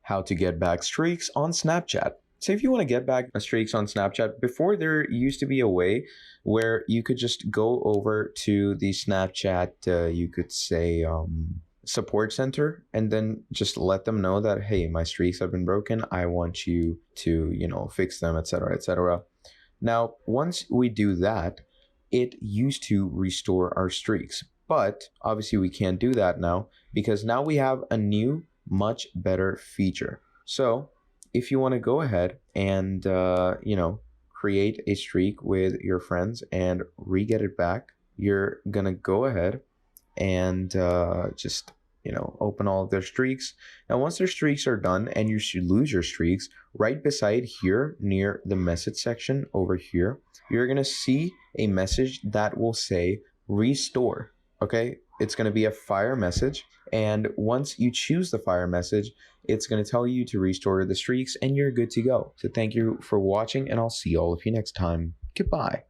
how to get back streaks on Snapchat. So if you want to get back streaks on Snapchat, before there used to be a way where you could just go over to the Snapchat, you could say support center, and then just let them know that, hey, my streaks have been broken. I want you to, fix them, etc., etc. Now, once we do that, it used to restore our streaks. But obviously we can't do that now because now we have a new, much better feature. So if you want to go ahead and, create a streak with your friends and re-get it back, you're going to go ahead and just open all of their streaks. Now, once their streaks are done and you should lose your streaks, right beside here near the message section over here, you're going to see a message that will say restore. Okay, it's going to be a fire message. And once you choose the fire message, it's going to tell you to restore the streaks and you're good to go. So thank you for watching, and I'll see all of you next time. Goodbye.